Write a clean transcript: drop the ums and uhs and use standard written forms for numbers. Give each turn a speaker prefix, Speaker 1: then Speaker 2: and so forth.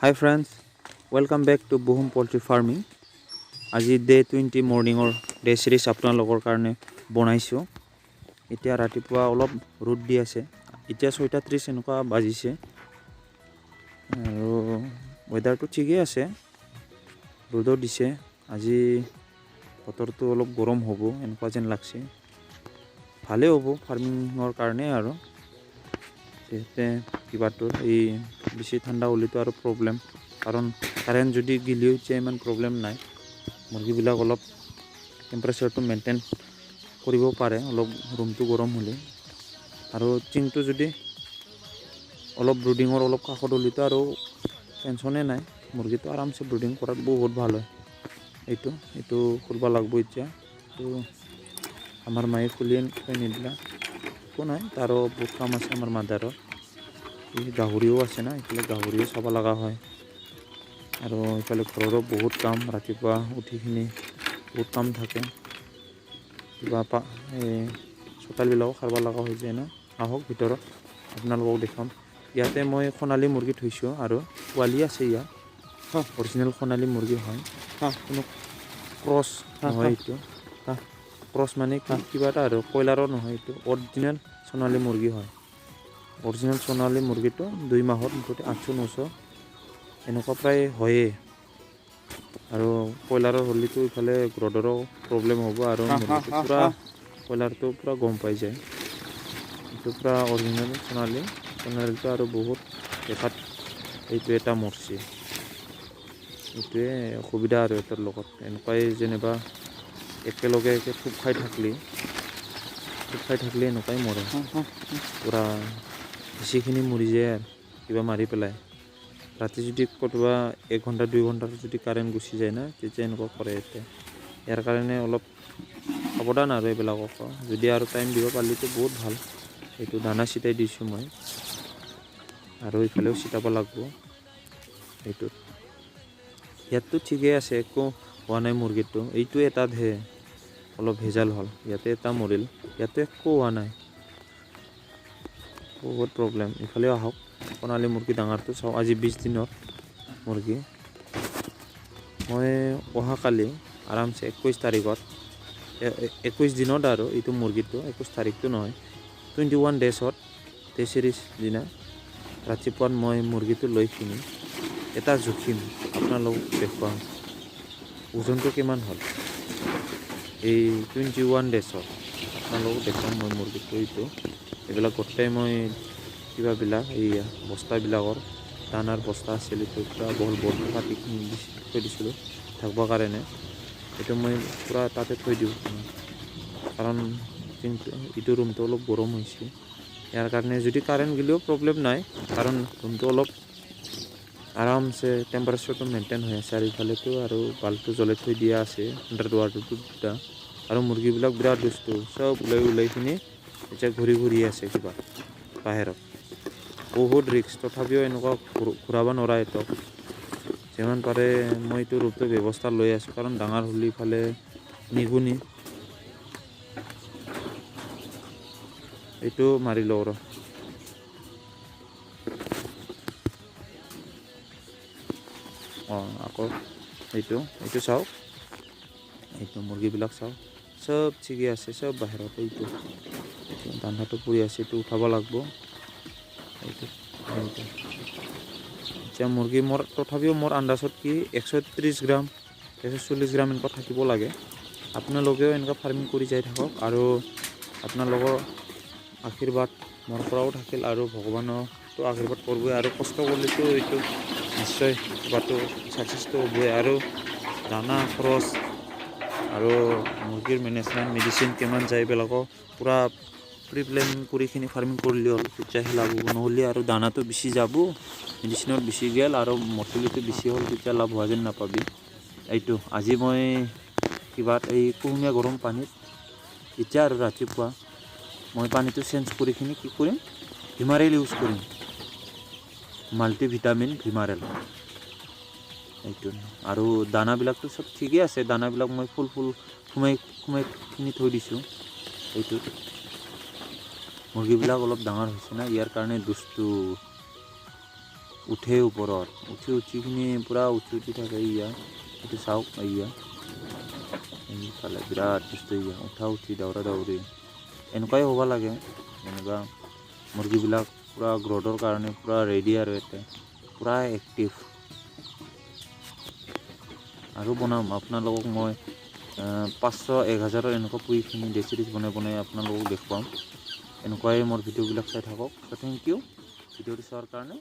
Speaker 1: Hi friends, welcome back to Buhum Poultry Farming. আজি day 20 মৰ্নিঙৰ day সিৰিজ আপোনালোকৰ কাৰণে বনাইছোঁ। এতিয়া ৰাতিপুৱা অলপ ৰ'দ দি আছে। এতিয়া 6:30 এনেকুৱা বাজিছে আৰু ওয়েদাৰটো ঠিকই আছে। ৰ'দ দিছে। আজি বতৰটো অলপ গৰম হ'ব এনেকুৱা যেন লাগছে। ভালে হ'ব ফাৰ্মিঙৰ কাৰণে আৰু যেতে কিবাটো এই বেছি ঠাণ্ডা হ'লেতো আৰু প্ৰব্লেম, কাৰণ কাৰেণ্ট যদি গিলিও এতিয়া ইমান প্ৰব্লেম নাই। মুৰ্গীবিলাক অলপ টেম্পাৰেচাৰটো মেইনটেইন কৰিব পাৰে অলপ ৰুমটো গৰম হ'লে, আৰু টিংটো যদি অলপ ব্ৰুডিঙৰ অলপ কাষত হ'লেতো আৰু টেনশ্যনে নাই। মুৰ্গীটো আৰামছে ব্ৰুডিং কৰাত বহুত ভাল হয়। এইটো কৰিব লাগিব এতিয়া। তো আমাৰ মায়ে খুলি থৈ নিদিলা, একো নাই, তাৰো বহুত কাম আছে আমাৰ মাদাৰৰ। এই গাহৰিও আছে না, এইফালে গাহৰিও চাব লগা হয়, আৰু এইফালে ঘৰৰো বহুত কাম। ৰাতিপুৱা উঠিখিনি বহুত কাম থাকে, কিবা চোতালবিলাকো সাৰিব লগা হৈ যায় না। আহক ভিতৰত আপোনালোকক দেখাম। ইয়াতে মই সোণালী মুৰ্গী থৈছোঁ আৰু পোৱালি আছে ইয়াত। অৰিজিনেল সোণালী মুৰ্গী হয়, কোনো ক্ৰছ নহয়। এইটো ক্ৰছ মানে কিবা এটা আৰু কয়লাৰৰ নহয়, এইটো অৰিজিনেল সোণালী মুৰ্গী হয়। অৰিজিনেল সোণালী মুৰ্গীটো 2 মাহত মুঠতে 800-900 এনেকুৱা প্ৰায় হয়েই। আৰু কয়লাৰৰ হ'লেতো ইফালে গ্ৰডৰো প্ৰব্লেম হ'ব, আৰু মুৰ্গীটো পূৰা কয়লাৰটো পূৰা গম পাই যায়। এইটো পূৰা অৰিজিনেল সোণালীটো আৰু বহুত দেখাত এইটো এটা মৰচি। এইটোৱে অসুবিধা আৰু এটাৰ লগত এনেকুৱাই, যেনিবা একেলগে থোপ খাই থাকিলে এনেকুৱাই মৰে, পূৰা বেছিখিনি মৰি যায় আৰু কিবা মাৰি পেলাই। ৰাতি যদি ক'ৰবাত 1 ঘণ্টা 2 ঘণ্টাৰ যদি কাৰেণ্ট গুচি যায় না, তেতিয়া এনেকুৱা কৰে। এতিয়া ইয়াৰ কাৰণে অলপ সাৱধান আৰু এইবিলাকক, যদি আৰু টাইম দিব পাৰিলেতো বহুত ভাল। এইটো দানা চিটাই দিছোঁ মই, আৰু ইফালেও চিটাব লাগিব। এইটোত ইয়াততো ঠিকেই আছে, একো হোৱা নাই মুৰ্গীটো। এইটো এটাতহে অলপ ভেজাল হ'ল, ইয়াতে এটা মৰিল, ইয়াতে একো হোৱা নাই, বহুত প্ৰব্লেম। ইফালেও আহক, সোণালী মুৰ্গী ডাঙৰটো চাওঁ। আজি 20 দিনৰ মুৰ্গী। মই অহাকালি আৰামছে 21 তাৰিখত 21 দিনত, আৰু এইটো মুৰ্গীটো 21 তাৰিখটো নহয়, 21 ডেজত ডে সিৰিজ দিনা ৰাতিপুৱাত মই মুৰ্গীটো লৈ কিনি এটা জুখিম, আপোনালোকক দেখুৱাম ওজনটো কিমান হ'ল। এই 21 ডেজত আপোনালোকক দেখুৱাম মই মুৰ্গীটো। এইবিলাক গোটেই মই কিবাবিলাক এই বস্তাবিলাকৰ দানাৰ বস্তা আছিল, এইটো পূৰা বহল পাতি থৈ দিছিলোঁ থাকিবৰ কাৰণে। এইটো মই পূৰা তাতে থৈ দিওঁ, কাৰণ এইটো ৰুমটো অলপ গৰম হৈছে। ইয়াৰ কাৰণে যদি কাৰেণ্ট গ'লেও প্ৰব্লেম নাই, কাৰণ ৰুমটো অলপ আৰামছে টেম্পাৰেচাৰটো মেইনটেইন হৈ আছে। আৰু ইফালেতো আৰু বাল্বটো জ্বলাই থৈ দিয়া আছে, আণ্ডাৰ ৱাটাৰটো দুটা। আৰু মুৰ্গীবিলাক বিৰাট দুষ্ট, চব ওলাই কিনি এতিয়া ঘূৰি আছে কিবা বাহিৰত। বহুত ৰিস্ক, তথাপিও এনেকুৱা ঘূৰাব নোৱাৰা। এইটো যিমান পাৰে মই এইটো ৰুমটোৰ ব্যৱস্থা লৈ আছোঁ, কাৰণ ডাঙৰ হ'লে ইফালে নিগুনি। এইটো মাৰি লওঁ ৰ। আকৌ এইটো চাওক, এইটো মুৰ্গীবিলাক চাওক, চব ঠিকে আছে, চব বাহিৰত। এইটো দানাটো পৰি আছে, এইটো উঠাব লাগিব। এইটো এতিয়া মুৰ্গী তথাপিও মোৰ আন্দাজত কি 130 গ্ৰাম 140 গ্ৰাম এনেকুৱা থাকিব লাগে। আপোনালোকেও এনেকুৱা ফাৰ্মিং কৰি যাই থাকক, আৰু আপোনালোকৰ আশীৰ্বাদ মোৰ পৰাও থাকিল, আৰু ভগৱানকতো আশীৰ্বাদ কৰিবই, আৰু কষ্ট কৰিলেতো এইটো নিশ্চয় কিবাটো ছাকচেছটো হ'বই। আৰু দানা খৰচ আৰু মুৰ্গীৰ মেনেজমেণ্ট, মেডিচিন কিমান যায়, এইবিলাকো পূৰা প্ৰিপ্লেন কৰিখিনি ফাৰ্মিং কৰিলে হ'ল, তেতিয়াহে লাভ হ'ব। নহ'লে আৰু দানাটো বেছি যাব, মেডিচিনত বেছি গ'ল, আৰু মৰ্টেলিটি বেছি হ'ল, তেতিয়া লাভ হোৱা যেন নাপাবি। এইটো আজি মই কিবা এই কুহুমীয়া গৰম পানীত এতিয়া আৰু ৰাতিপুৱা মই পানীটো চেঞ্জ কৰিখিনি কি কৰিম, ভিমাৰেল ইউজ কৰিম, মাল্টিভিটামিন ভিমাৰেল। এইটো আৰু দানাবিলাকতো চব ঠিকেই আছে, দানাবিলাক মই ফুল সোমাই কিনি থৈ দিছোঁ। এইটোত মুৰ্গীবিলাক অলপ ডাঙৰ হৈছে না, ইয়াৰ কাৰণে দুষ্টু। উঠে ওপৰত উঠিখিনি পূৰা উঠি থাকে ইয়া এইটো চাওক ইয়া এইফালে বিৰাট সুস্থ ইয়া উঠি দাউৰা দাউৰি এনেকুৱাই হ'ব লাগে যেনিবা মুৰ্গীবিলাক পূৰা গ্ৰ'থৰ কাৰণে পূৰা ৰেডি আৰু ইয়াতে পূৰা এক্টিভ আৰু বনাম আপোনালোকক মই 500-1000 এনেকুৱা পুহিখিনি ডেচিৰিজ বনাই আপোনালোকক দেখুৱাম এনেকুৱাই মোৰ ভিডিঅ'বিলাক চাই থাকক। থেংক ইউ ভিডিঅ'টো চোৱাৰ কাৰণে।